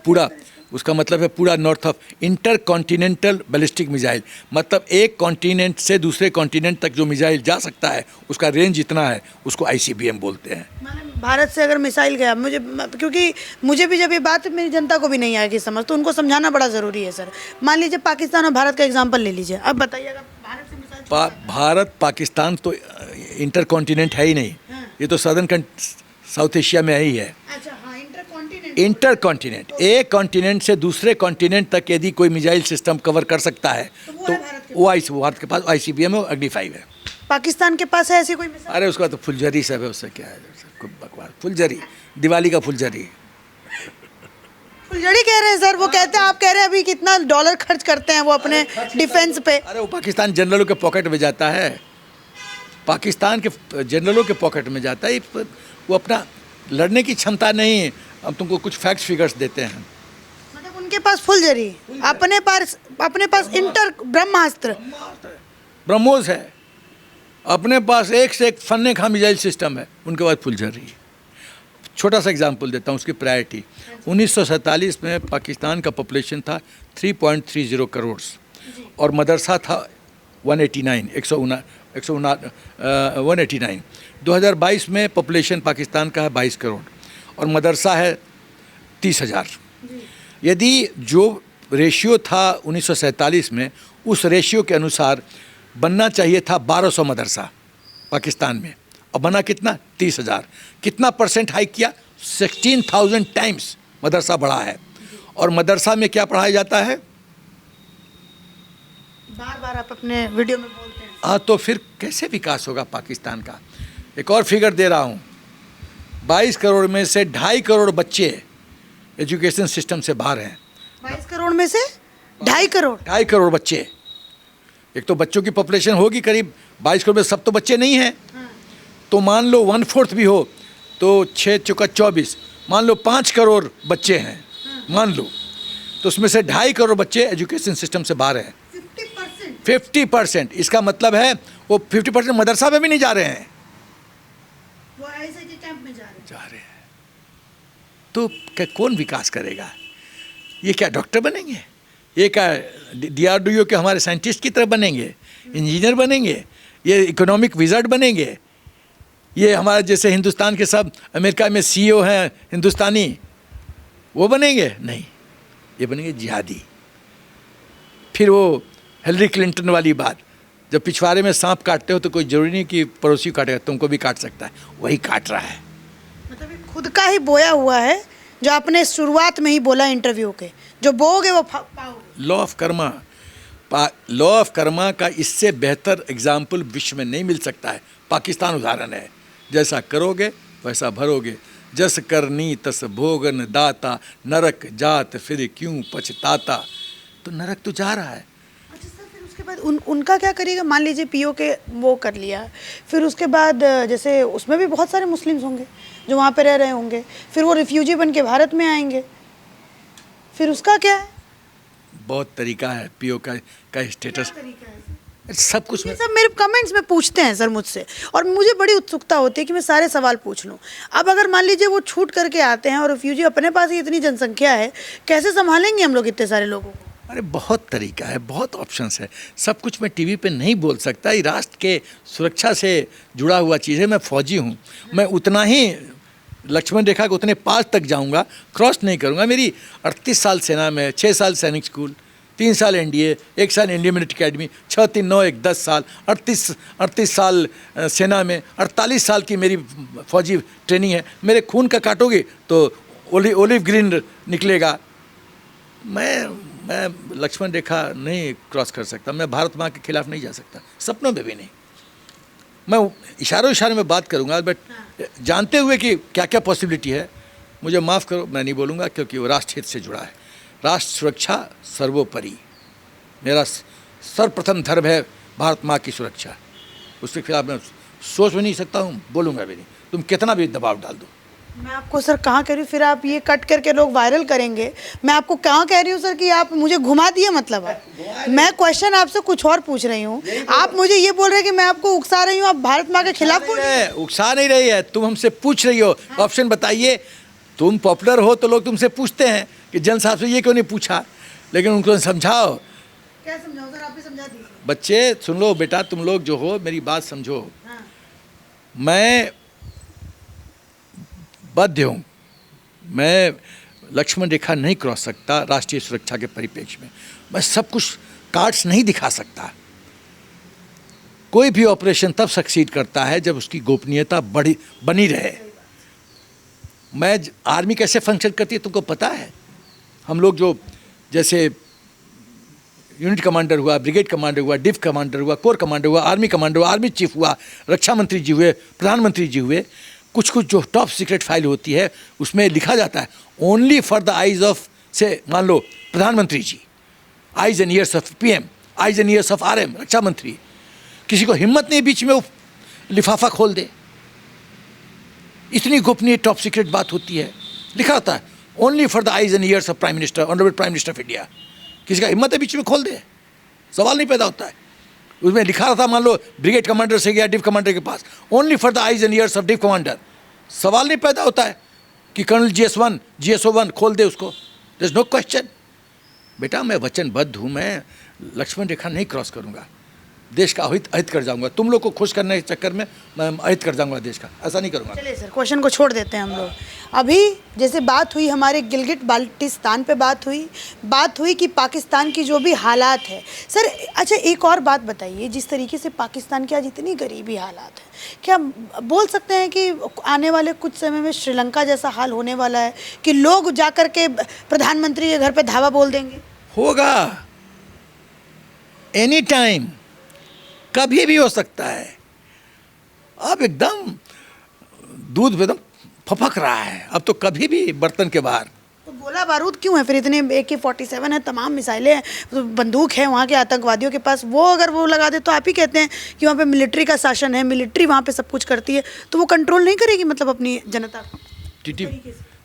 पूरा उसका मतलब है पूरा north of intercontinental ballistic missile, मतलब एक कॉन्टिनेंट से दूसरे कॉन्टिनेंट तक जो मिसाइल जा सकता है उसका रेंज इतना है, उसको ICBM बोलते हैं। भारत से अगर मिसाइल गया, क्योंकि मुझे भी जब ये बात मेरी जनता को भी नहीं आएगी समझ, तो उनको समझाना बड़ा ज़रूरी है सर। मान लीजिए पाकिस्तान और भारत का एग्जाम्पल ले लीजिए, अब बताइए अगर भारत से मिसाइल भारत पाकिस्तान तो इंटर कॉन्टिनेंट है ही नहीं। ये तो सदर्न साउथ एशिया में ही है। अच्छा हाँ, इंटर कॉन्टिनेंट, एक कॉन्टिनेंट से दूसरे कॉन्टिनेंट तक यदि कोई मिसाइल सिस्टम कवर कर सकता है तो वो भारत के पास ICBM है, अग्नि 5 है। पाकिस्तान के पास है ऐसी कोई मिसाइल? अरे उसका तो फुलझड़ी सब है, उससे क्या है, बकवास। फुलझड़ी, दिवाली का फुलझड़ी। फुलझड़ी कह रहे हैं सर, वो कहते हैं, आप कह रहे हैं अभी कितना डॉलर खर्च करते हैं वो अपने डिफेंस पे। अरे वो पाकिस्तान जनरलों के पॉकेट में जाता है, पाकिस्तान के जनरलों के पॉकेट में जाता है। वो अपना लड़ने की क्षमता नहीं है। अब तुमको कुछ फैक्ट्स फिगर्स देते हैं। मतलब उनके पास फुलझड़ी, अपने पास इंटर ब्रह्मास्त्र, ब्रह्मोस है, अपने पास एक से एक फन्ने खा मिसाइल सिस्टम है, उनके पास फुलझड़ी। छोटा सा एग्जांपल देता हूँ उसकी प्रायोरिटी। 1947 में पाकिस्तान का पॉपुलेशन था 3.30 करोड़ और मदरसा था 189। 2022 में पॉपुलेशन पाकिस्तान का है 22 करोड़ और मदरसा है 30,000। यदि जो रेशियो था 1947 में, उस रेशियो के अनुसार बनना चाहिए था 1200 मदरसा पाकिस्तान में, और बना कितना? 30,000। कितना परसेंट हाइक किया? 16,000 टाइम्स मदरसा बढ़ा है। और मदरसा में क्या पढ़ाया जाता है? बार आप अपने वीडियो में बोलते हैं। हाँ, तो फिर कैसे विकास होगा पाकिस्तान का? एक और फिगर दे रहा हूँ, 22 करोड़ में से 2.5 करोड़ बच्चे एजुकेशन सिस्टम से बाहर हैं। 22 करोड़ में से 2.5 करोड़ बच्चे। एक तो बच्चों की पॉपुलेशन होगी करीब 22 करोड़ में, सब तो बच्चे नहीं हैं। तो मान लो 1/4 भी हो तो 6 चौका 24, मान लो 5 करोड़ बच्चे हैं, मान लो, तो उसमें से 2.5 करोड़ बच्चे एजुकेशन सिस्टम से बाहर हैं। 50%। इसका मतलब है वो 50% मदरसा में भी नहीं जा रहे हैं, वो ऐसे के कैंप में जा रहे हैं। तो कौन विकास करेगा? ये क्या डॉक्टर बनेंगे? ये क्या DRDO के हमारे साइंटिस्ट की तरह बनेंगे? इंजीनियर बनेंगे? ये इकोनॉमिक विज़ार्ड बनेंगे? ये हमारे जैसे हिंदुस्तान के सब अमेरिका में CEO हैं हिंदुस्तानी, वो बनेंगे? नहीं, ये बनेंगे जिहादी। फिर वो हिलरी क्लिंटन वाली बात, जब पिछवाड़े में सांप काटते हो तो कोई ज़रूरी नहीं कि पड़ोसी काटेगा, तुमको भी काट सकता है, वही काट रहा है। मतलब ये खुद का ही बोया हुआ है, जो आपने शुरुआत में ही बोला इंटरव्यू के, जो बोओगे वो पाओगे। लॉ ऑफ कर्मा का इससे बेहतर एग्जाम्पल विश्व में नहीं मिल सकता है। पाकिस्तान उदाहरण है, जैसा करोगे वैसा भरोगे, जस करनी तस भोगन दाता, नरक जात फिर क्यों पछताता। तो नरक तो जा रहा है। अच्छा सर, फिर उसके बाद उनका क्या करिएगा? मान लीजिए PO के वो कर लिया, फिर उसके बाद जैसे उसमें भी बहुत सारे मुस्लिम्स होंगे जो वहाँ पे रह रहे होंगे, फिर वो रिफ्यूजी बन के भारत में आएंगे, फिर उसका क्या है? बहुत तरीका है PO का स्टेटस, सब कुछ। ये सब मेरे कमेंट्स में पूछते हैं सर मुझसे, और मुझे बड़ी उत्सुकता होती है कि मैं सारे सवाल पूछ लूँ। अब अगर मान लीजिए वो छूट करके आते हैं और रिफ्यूजी अपने पास ही इतनी जनसंख्या है, कैसे संभालेंगे हम लोग इतने सारे लोगों को? अरे बहुत तरीका है, बहुत ऑप्शंस है, सब कुछ मैं टीवी पे नहीं बोल सकता। ये राष्ट्र के सुरक्षा से जुड़ा हुआ चीज़ है। मैं फौजी हूँ, मैं उतना ही लक्ष्मण रेखा के उतने पास तक जाऊँगा, क्रॉस नहीं करूँगा। मेरी 38 साल सेना में, 6 साल सैनिक स्कूल, 3 साल एनडीए, 1 साल इंडियन मिलिट्री अकेडमी, 6 3 9 1 10 साल, 38 साल सेना में, 48 साल की मेरी फौजी ट्रेनिंग है। मेरे खून का काटोगे तो ओलिव ग्रीन निकलेगा। मैं लक्ष्मण रेखा नहीं क्रॉस कर सकता, मैं भारत माँ के खिलाफ नहीं जा सकता, सपनों में भी नहीं। मैं इशारों में बात करूंगा, बट जानते हुए कि क्या क्या पॉसिबिलिटी है, मुझे माफ़ करो, मैं नहीं बोलूँगा, क्योंकि वो राष्ट्र हित से जुड़ा है। राष्ट्र सुरक्षा सर्वोपरि, मेरा सर्वप्रथम धर्म है भारत माँ की सुरक्षा। उसके खिलाफ मैं सोच भी नहीं सकता हूँ, बोलूँगा भी नहीं, तुम कितना भी दबाव डाल दो। मैं आपको सर कहाँ कह रही हूँ, फिर आप ये कट करके लोग वायरल करेंगे। मैं आपको कहाँ कह रही हूँ सर कि आप मुझे घुमा दिए, मतलब मैं क्वेश्चन आपसे कुछ और पूछ रही हूँ, आप मुझे ये बोल रहे हैं कि मैं आपको उकसा रही हूँ, आप भारत माँ के खिलाफ बोल रहे हैं। उकसा नहीं रही है, तुम हमसे पूछ रही हो, ऑप्शन बताइए। तुम पॉपुलर हो तो लोग तुमसे पूछते हैं कि जन साहब से ये क्यों नहीं पूछा, लेकिन उनको समझाओ। क्या समझाओ सर, आप ही समझा दीजिए। बच्चे सुन लो बेटा, तुम लोग जो हो मेरी बात समझो। मैं बाध्य हूँ, मैं लक्ष्मण रेखा नहीं क्रॉस सकता राष्ट्रीय सुरक्षा के परिप्रेक्ष्य में। मैं सब कुछ कार्ड्स नहीं दिखा सकता। कोई भी ऑपरेशन तब सक्सीड करता है जब उसकी गोपनीयता बनी रहे। मैं आर्मी कैसे फंक्शन करती है तुमको पता है। हम लोग जो जैसे यूनिट कमांडर हुआ, ब्रिगेड कमांडर हुआ, डिव कमांडर हुआ, कोर कमांडर हुआ, आर्मी कमांडर हुआ, आर्मी चीफ हुआ, रक्षा मंत्री जी हुए, प्रधानमंत्री जी हुए, कुछ जो टॉप सीक्रेट फाइल होती है उसमें लिखा जाता है only for the eyes of, से मान लो प्रधानमंत्री जी, eyes and ears of PM, eyes and ears of RM, रक्षा मंत्री। किसी को हिम्मत नहीं बीच में वो लिफाफा खोल दे, इतनी गोपनीय टॉप सीक्रेट बात होती है। लिखा होता है only for the eyes and ears of prime minister, honourable prime minister of India. किसी का हिम्मत है बीच में खोल दे, सवाल नहीं पैदा होता है। उसमें लिखा रहता, मान लो ब्रिगेड कमांडर से गया डिव कमांडर के पास, only for the eyes and ears of div commander. सवाल नहीं पैदा होता है कि कर्नल GS1 GSO1 खोल दे उसको, देयर इज नो क्वेश्चन। बेटा मैं वचनबद्ध हूँ, मैं लक्ष्मण रेखा नहीं क्रॉस करूँगा, देश का अहित कर जाऊँगा। तुम लोग को खुश करने के चक्कर में मैं अहित कर जाऊँगा देश का, ऐसा नहीं करूँगा। चलिए सर, क्वेश्चन को छोड़ देते हैं हम लोग। अभी जैसे बात हुई हमारे गिलगिट बाल्टिस्तान पे, बात हुई कि पाकिस्तान की जो भी हालात है सर। अच्छा एक और बात बताइए, जिस तरीके से पाकिस्तान की आज इतनी गरीबी हालात है, क्या बोल सकते हैं कि आने वाले कुछ समय में श्रीलंका जैसा हाल होने वाला है कि लोग जाकर के प्रधानमंत्री के घर पे धावा बोल देंगे? होगा, एनी टाइम, कभी भी हो सकता है। अब एकदम दूध एकदम फपक रहा है, अब तो कभी भी बर्तन के बाहर। तो गोला बारूद क्यों है फिर? इतने AK-47 है, तमाम मिसाइलें हैं, तो बंदूक है वहाँ के आतंकवादियों के पास, वो अगर वो लगा दे तो आप ही कहते हैं कि वहाँ पे मिलिट्री का शासन है, मिलिट्री वहाँ पे सब कुछ करती है, तो वो कंट्रोल नहीं करेगी मतलब अपनी जनता को?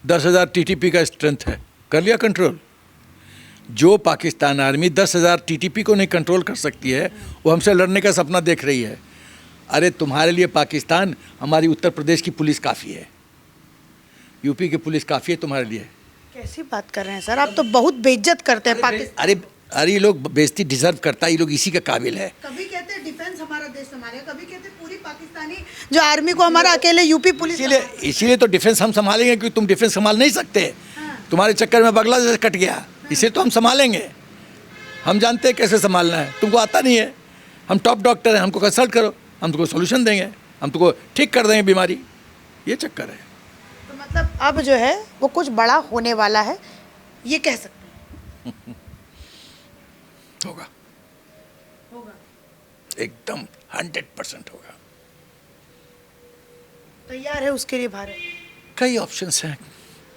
10,000 TTP का स्ट्रेंथ है, कर लिया कंट्रोल। जो पाकिस्तान आर्मी 10,000 TTP को नहीं कंट्रोल कर सकती है, वो हमसे लड़ने का सपना देख रही है। अरे तुम्हारे लिए पाकिस्तान, हमारी उत्तर प्रदेश की पुलिस काफ़ी है, यूपी की पुलिस काफ़ी है तुम्हारे लिए। कैसी बात कर रहे हैं सर, आप तो बहुत बेइज्जत करते हैं पाकिस्तान। अरे ये लोग बेइज्जती डिजर्व करता है, ये लोग इसी का काबिल है। कभी कहते हैं डिफेंस हमारा देश संभालेगा, कभी कहते हैं पूरी पाकिस्तानी जो आर्मी को हमारा अकेले यूपी पुलिस। इसीलिए तो डिफेंस हम संभालेंगे, क्योंकि तुम डिफेंस संभाल नहीं सकते। तुम्हारे चक्कर में बांग्लादेश कट गया, इसे तो हम संभालेंगे। हम जानते हैं कैसे संभालना है, तुमको आता नहीं है। हम टॉप डॉक्टर हैं, हमको कंसल्ट करो, हम तुमको सोल्यूशन देंगे, हम तुमको ठीक कर देंगे बीमारी। ये चक्कर है। तो मतलब अब जो है वो कुछ बड़ा होने वाला है, ये कह सकते हैं। होगा एकदम 100% होगा। तैयार है उसके लिए भारत? कई ऑप्शंस हैं,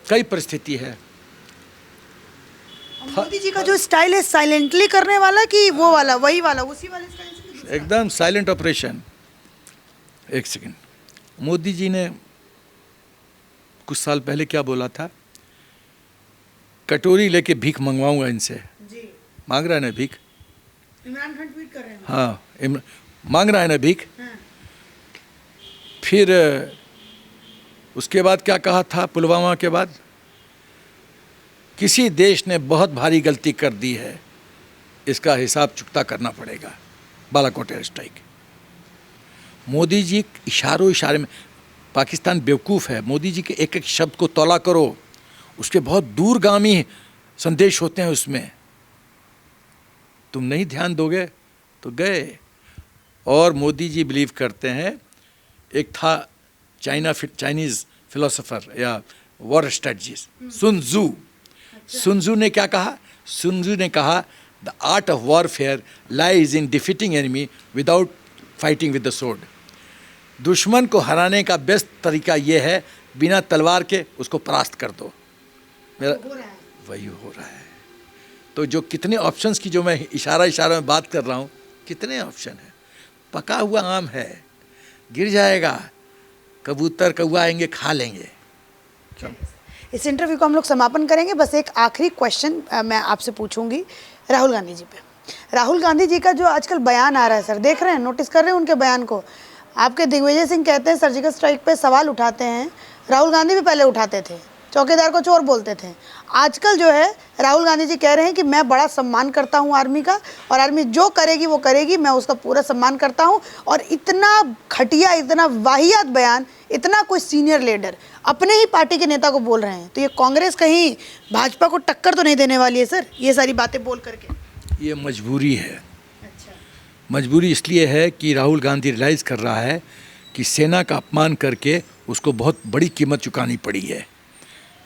कई परिस्थिति है। मोदी जी का जो स्टाइल है साइलेंटली करने वाला कि वो वाला, वही वाला, उसी वाले स्टाइल से? एकदम साइलेंट ऑपरेशन। एक सेकंड, मोदी जी ने कुछ साल पहले क्या बोला था? कटोरी लेके भीख मंगवाऊंगा इनसे। जी मांग रहा है ना भीख, इमरान खान ट्वीट कर रहे हैं। हाँ, मांग रहा है ना भीख। हाँ। फिर उसके बाद क्या कहा था? पुलवामा के बाद किसी देश ने बहुत भारी गलती कर दी है, इसका हिसाब चुकता करना पड़ेगा। Balakot air strike. मोदी जी इशारे में, पाकिस्तान बेवकूफ़ है, मोदी जी के एक एक शब्द को तौला करो, उसके बहुत दूरगामी संदेश होते हैं उसमें। तुम नहीं ध्यान दोगे तो गए। और मोदी जी बिलीव करते हैं, एक था चाइनीज़ फिलोसोफर या वॉर स्ट्रेटजिस्ट सुन त्जू ने क्या कहा? सुन त्जू ने कहा the art of warfare lies in defeating enemy without fighting with the sword. दुश्मन को हराने का बेस्ट तरीका ये है बिना तलवार के उसको परास्त कर दो। मेरा वही हो रहा है। तो जो कितने ऑप्शंस की जो मैं इशारा में बात कर रहा हूँ, कितने ऑप्शन है। पका हुआ आम है, गिर जाएगा, कबूतर कौवा आएंगे खा लेंगे। इस इंटरव्यू को हम लोग समापन करेंगे। बस एक आखिरी क्वेश्चन मैं आपसे पूछूंगी राहुल गांधी जी पे। राहुल गांधी जी का जो आजकल बयान आ रहा है सर, देख रहे हैं, नोटिस कर रहे हैं उनके बयान को? आपके दिग्विजय सिंह कहते हैं सर्जिकल स्ट्राइक पे सवाल उठाते हैं, राहुल गांधी भी पहले उठाते थे, चौकीदार को चोर बोलते थे। आजकल जो है राहुल गांधी जी कह रहे हैं कि मैं बड़ा सम्मान करता हूं आर्मी का, और आर्मी जो करेगी वो करेगी, मैं उसका पूरा सम्मान करता हूं। और इतना घटिया, इतना वाहियात बयान, इतना कोई सीनियर लीडर अपने ही पार्टी के नेता को बोल रहे हैं, तो ये कांग्रेस कहीं भाजपा को टक्कर तो नहीं देने वाली है सर, ये सारी बातें बोल करके? ये मजबूरी है। अच्छा। मजबूरी इसलिए है कि राहुल गांधी रियलाइज़ कर रहा है कि सेना का अपमान करके उसको बहुत बड़ी कीमत चुकानी पड़ी है।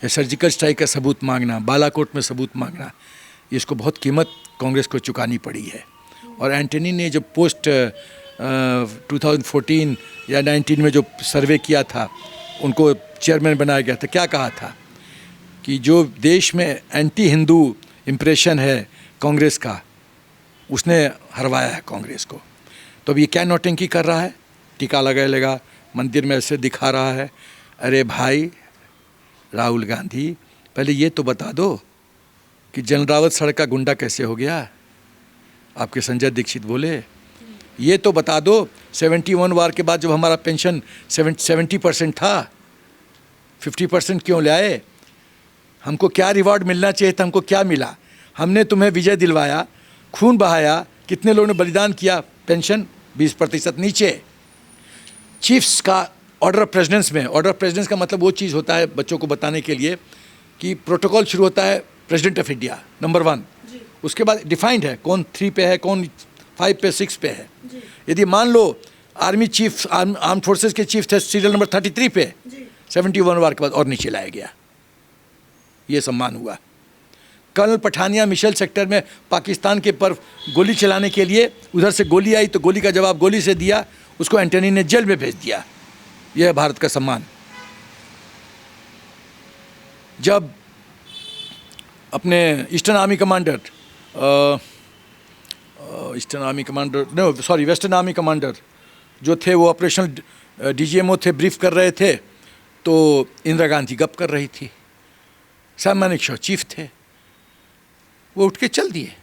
सर्जिकल स्ट्राइक का सबूत मांगना, बालाकोट में सबूत मांगना, इसको बहुत कीमत कांग्रेस को चुकानी पड़ी है। और एंटनी ने जब पोस्ट 2014 या 19 में जो सर्वे किया था, उनको चेयरमैन बनाया गया था, क्या कहा था कि जो देश में एंटी हिंदू इम्प्रेशन है कांग्रेस का, उसने हरवाया है कांग्रेस को। तो अब ये क्या नौटंकी कर रहा है? टीका लगा मंदिर में ऐसे दिखा रहा है। अरे भाई राहुल गांधी, पहले ये तो बता दो कि जनरल रावत सड़क का गुंडा कैसे हो गया? आपके संजय दीक्षित बोले। ये तो बता दो 71 वार के बाद जब हमारा पेंशन 70% था, 50% क्यों लाए? हमको क्या रिवॉर्ड मिलना चाहिए था, हमको क्या मिला? हमने तुम्हें विजय दिलवाया, खून बहाया, कितने लोगों ने बलिदान किया, पेंशन 20% नीचे। चीफ्स का ऑर्डर ऑफ प्रेसिडेंस में, ऑर्डर ऑफ प्रेसिडेंस का मतलब वो चीज़ होता है बच्चों को बताने के लिए कि प्रोटोकॉल शुरू होता है प्रेसिडेंट ऑफ इंडिया नंबर 1, उसके बाद डिफाइंड है कौन 3 पे है, कौन 5 पे, 6 पे है। यदि मान लो आर्मी चीफ, आर्म फोर्सेस के चीफ थे सीरियल नंबर 33 पे, 71 वार के बाद और नीचे लाया गया, ये सम्मान हुआ। कर्नल पठानिया मिशेल सेक्टर में पाकिस्तान के पर गोली चलाने के लिए, उधर से गोली आई तो गोली का जवाब गोली से दिया, उसको एंटनी ने जेल में भेज दिया। यह है भारत का सम्मान। जब अपने eastern army commander western army commander जो थे, वो ऑपरेशनल डीजीएमओ थे, ब्रीफ कर रहे थे, तो इंदिरा गांधी गप कर रही थी। सैम मानेकशॉ चीफ थे, वो उठ के चल दिए,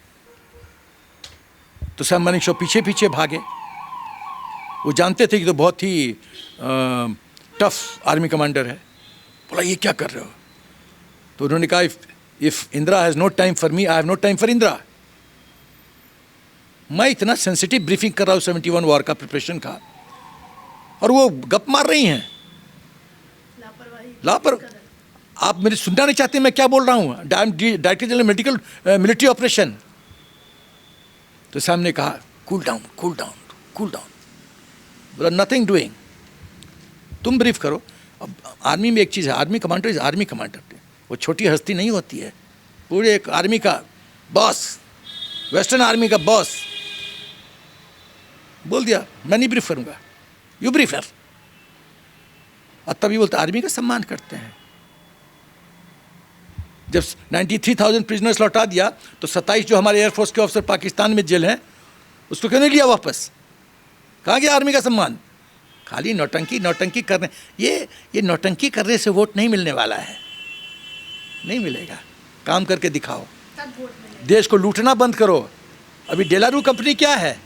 तो सैम मानेकशॉ पीछे पीछे भागे। वो जानते थे कि तो बहुत ही टफ आर्मी कमांडर है। बोला ये क्या कर रहे हो? तो उन्होंने कहा if Indira has no time for me, I have no time for Indira. मैं इतना सेंसिटिव ब्रीफिंग कर रहा हूँ 71 वॉर का प्रिपरेशन का, और वो गप मार रही हैं। लापरवाही। आप मेरी सुनना नहीं चाहते मैं क्या बोल रहा हूँ? Director general military operation. तो सामने कहा cool down, cool down, cool down. बोला नथिंग डूइंग, तुम ब्रीफ करो। अब आर्मी में एक चीज़ है, army commander is army commander, वो छोटी हस्ती नहीं होती है, पूरे एक आर्मी का बॉस, वेस्टर्न आर्मी का बॉस। बोल दिया मैं नहीं ब्रीफ करूंगा, यू ब्रीफर। और तभी बोलते आर्मी का सम्मान करते हैं। जब 93,000 प्रिजनर्स लौटा दिया तो 27 जो हमारे एयरफोर्स के ऑफिसर पाकिस्तान में जेल हैं, उसको क्यों नहीं लिया वापस? कहाँ गया आर्मी का सम्मान? खाली नौटंकी करने, ये नौटंकी करने से वोट नहीं मिलने वाला है, नहीं मिलेगा। काम करके दिखाओ, देश को लूटना बंद करो। अभी डेलारू कंपनी क्या है?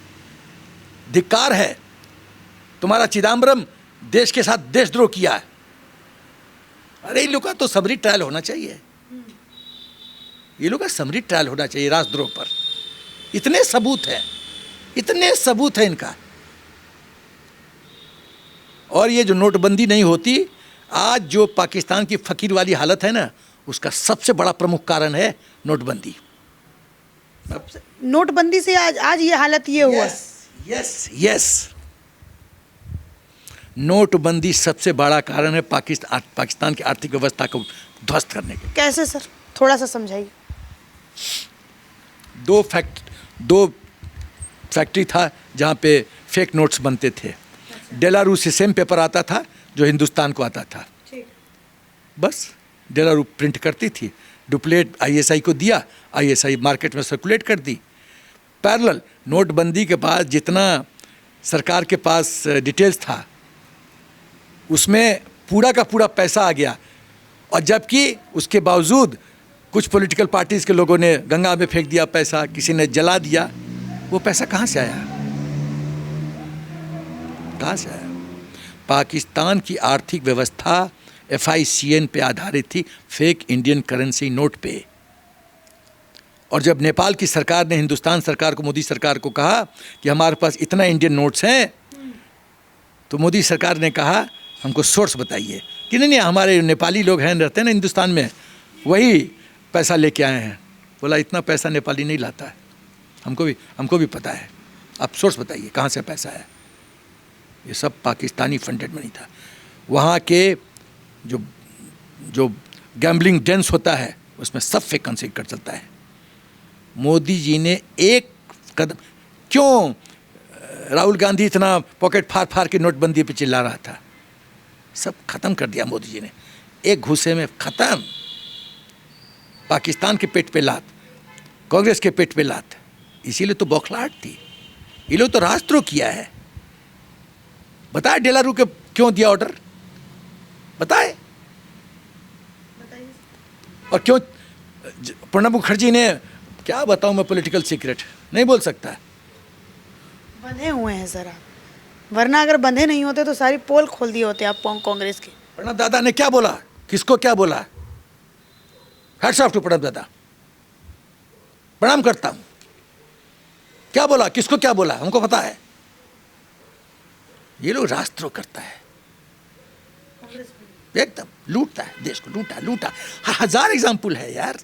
धिक्कार है। तुम्हारा चिदम्बरम देश के साथ देशद्रोह किया है। अरे इन लोग का तो समरी ट्रायल होना चाहिए, ये लोग का समरी ट्रायल होना चाहिए राजद्रोह पर। इतने सबूत हैं इनका। और ये जो नोटबंदी नहीं होती, आज जो पाकिस्तान की फकीर वाली हालत है ना, उसका सबसे बड़ा प्रमुख कारण है नोटबंदी। नोटबंदी से आज ये हालत ये हुआ। यस यस, नोटबंदी सबसे बड़ा कारण है पाकिस्तान की आर्थिक व्यवस्था को ध्वस्त करने के। कैसे सर, थोड़ा सा समझाइए। दो फैक्ट्री था जहाँ पे फेक नोट्स बनते थे। डेलारू से सेम पेपर आता था जो हिंदुस्तान को आता था, बस डेलारू प्रिंट करती थी, डुप्लीकेट आईएसआई को दिया, आईएसआई मार्केट में सर्कुलेट कर दी। पैरेलल नोटबंदी के बाद जितना सरकार के पास डिटेल्स था उसमें पूरा का पूरा पैसा आ गया, और जबकि उसके बावजूद कुछ पॉलिटिकल पार्टीज़ के लोगों ने गंगा में फेंक दिया पैसा, किसी ने जला दिया। वो पैसा कहाँ से आया, कहाँ से आया? पाकिस्तान की आर्थिक व्यवस्था FICN पे आधारित थी, फेक इंडियन करेंसी नोट पे। और जब नेपाल की सरकार ने हिंदुस्तान सरकार को, मोदी सरकार को कहा कि हमारे पास इतना इंडियन नोट्स हैं, तो मोदी सरकार ने कहा हमको सोर्स बताइए कि नहीं हमारे नेपाली लोग हैं, रहते हैं ना हिंदुस्तान में, वही पैसा लेके आए हैं। बोला इतना पैसा नेपाली नहीं लाता है, हमको भी पता है, आप सोर्स बताइए कहाँ से पैसा है। ये सब पाकिस्तानी फंडेड मनी था। वहाँ के जो गैम्बलिंग डेंस होता है उसमें सब फेक करेंसी कर चलता है। मोदी जी ने एक कदम, क्यों राहुल गांधी इतना पॉकेट फाड़ फाड़ के नोटबंदी पे चिल्ला रहा था, सब खत्म कर दिया मोदी जी ने, एक घूसे में खत्म। पाकिस्तान के पेट पे लात, कांग्रेस के पेट पे लात, इसीलिए तो बौखलाहट थी। ये लोग तो राष्ट्रों किया है। बताए डेलारू के क्यों दिया ऑर्डर, बताए, और क्यों प्रणब मुखर्जी ने, क्या बताऊं मैं, पॉलिटिकल सीक्रेट नहीं बोल सकता। बंधे हुए हैं सर आप, वरना अगर बंधे नहीं होते तो सारी पोल खोल दिए होते आप कांग्रेस के। प्रणब दादा ने क्या बोला, किसको क्या बोला, हैट्स ऑफ टू प्रणब दादा, प्रणाम करता हूं। क्या बोला, किसको क्या बोला, हमको पता है। ये लोग राष्ट्रों करता है, एकदम लूटता है देश को, लूटा। हजार एग्जाम्पल है यार,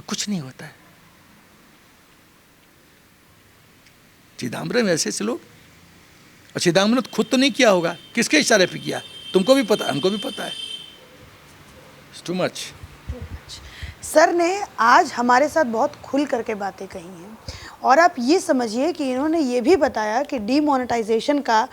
कुछ नहीं होता है। चिदम्बरम ऐसे से लोग, और चिदम्बरम खुद तो नहीं किया होगा, किसके इशारे पे किया, तुमको भी पता, हमको भी पता है। Too much. सर ने आज हमारे साथ बहुत खुल करके बातें कही हैं, और आप ये समझिए कि इन्होंने ये भी बताया कि डीमोनेटाइजेशन का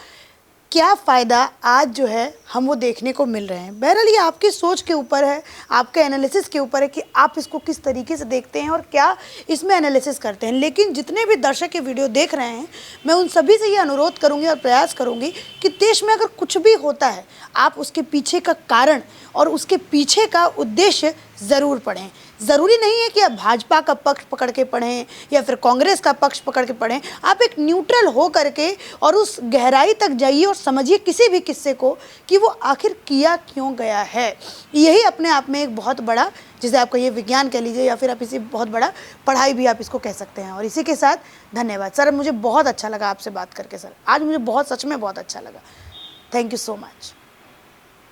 क्या फ़ायदा आज जो है हम वो देखने को मिल रहे हैं। बहरहाल ये आपकी सोच के ऊपर है, आपके एनालिसिस के ऊपर है कि आप इसको किस तरीके से देखते हैं और क्या इसमें एनालिसिस करते हैं। लेकिन जितने भी दर्शक ये वीडियो देख रहे हैं, मैं उन सभी से ये अनुरोध करूंगी और प्रयास करूंगी कि देश में अगर कुछ भी होता है, आप उसके पीछे का कारण और उसके पीछे का उद्देश्य ज़रूर पढ़ें। ज़रूरी नहीं है कि आप भाजपा का पक्ष पकड़ के पढ़ें या फिर कांग्रेस का पक्ष पकड़ के पढ़ें। आप एक न्यूट्रल हो करके और उस गहराई तक जाइए और समझिए किसी भी किस्से को कि वो आखिर किया क्यों गया है। यही अपने आप में एक बहुत बड़ा, जिसे आप कहिए विज्ञान कह लीजिए या फिर आप इसे बहुत बड़ा पढ़ाई भी आप इसको कह सकते हैं। और इसी के साथ धन्यवाद सर, मुझे बहुत अच्छा लगा आपसे बात करके सर, आज मुझे बहुत, सच में बहुत अच्छा लगा। Thank you so much.